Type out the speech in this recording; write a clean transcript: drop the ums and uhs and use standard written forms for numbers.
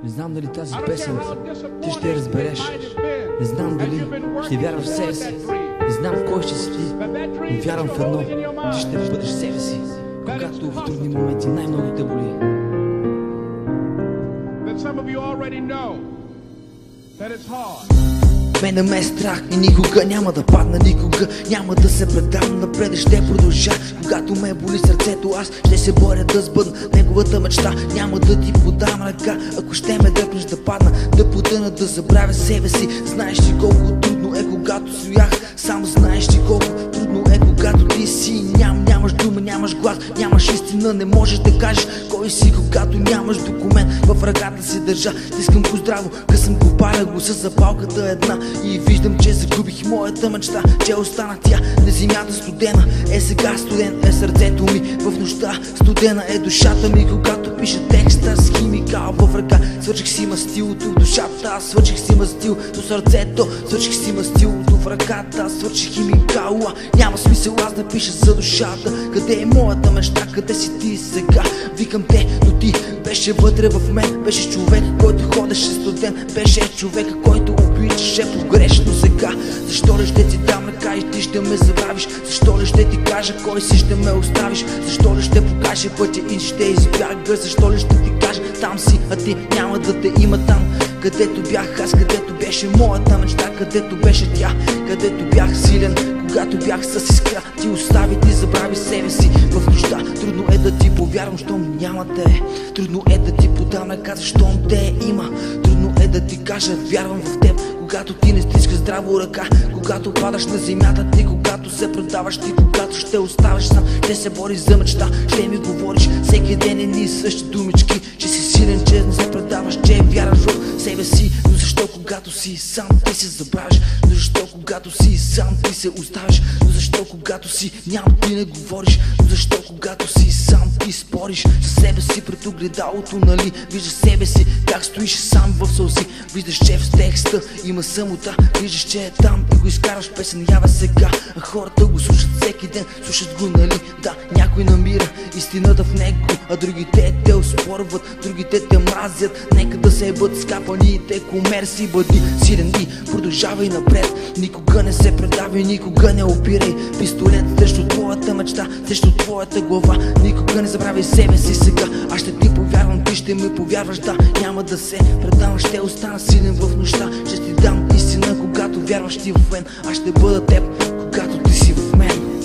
Не знам дали тази песен ти ще разбереш. Не знам дали ще вярваш в себе си. Не знам кой ще си ти, но вярвам в едно: ти ще бъдеш себе си, когато в трудни моменти най-много те боли. Мене ме е страх и никога няма да падна, никога няма да се предам, напред ще продължа. Когато ме боли сърцето, аз ще се боря да сбъдна неговата мечта. Няма да ти подам ръка, ако ще ме дръпнеш да падна, да потъна, да забравя себе си. Знаеш ли колко трудно е, когато стоях сам? Знаеш ли колко трудно е, когато ти си нямаш дума, нямаш глас, нямаш истина, не можеш да кажеш кой си, когато нямаш документ в ръката си държа. Искам го здраво, късам го паря го с запалката една и виждам, че загубих моята мечта, че остана тя на земята студена. Е сега студен е сърцето ми в нощта, студена е душата ми, когато пиша текста с химикал в ръка. Свърших си мастилото в душата, свърших си мастилото в сърцето, свърших си мастилото в ръката, свърших химикала. Няма смисъл аз да пиша за душата. Къде е моята мечта, къде си ти сега? Викам те, но ти беше вътре в мен. Беше човек, който ходеше студен, беше човека, който обичаше погрешно сега. Защо ли ще ти дам ръка и ти ще ме забравиш? Защо ли ще ти кажа кой си, ще ме оставиш? Защо ли ще покажа пътя и ще избяга? Защо ли ще ти кажа там си, а ти няма да те има там, където бях аз, където беше моята мечта, където беше тя, където бях силен, когато бях с искра. Ти остави, ти забрави себе си в нощта. Трудно е да ти повярвам, щом няма те. Трудно е да ти подам ръка, щом те има. Трудно е да ти кажа вярвам в теб, когато ти не стискаш здраво ръка, когато падаш на земята, ти когато се предаваш, ти когато ще оставаш сам, ще се бориш за мечта, ще ми говориш всеки ден едни и същи думички, че си силен, че не се предаваш, че вярваш в себе си. Но защо когато си сам ти се забравиш? Но защо когато си сам ти се оставиш? Но защо когато си няма ти не говориш? Но защо когато си сам ти спориш със себе си пред огледалото, нали? Виждаш себе си как стоиш сам в сълзи, виждаш, че в текста има самота, виждаш, че е там и го изкарваш песен яве сега. А хората го слушат всеки ден, слушат го, нали? Да, някой намира истината в него, а другите те оспорват, другите те мразят. Нека да се ебат скапаните комерси, бъди силен и продължавай напред. Никога не се предавай, никога не опирай пистолет срещу твоята мечта, срещу твоята глава. Никога не забравяй себе си сега. Аз ще ти повярвам, ти ще ми повярваш, да. Няма да се предавам, ще остана силен в нощта. Ще ти дам истина, когато вярваш ти в мен. Аз ще бъда теб, когато ти си в мен.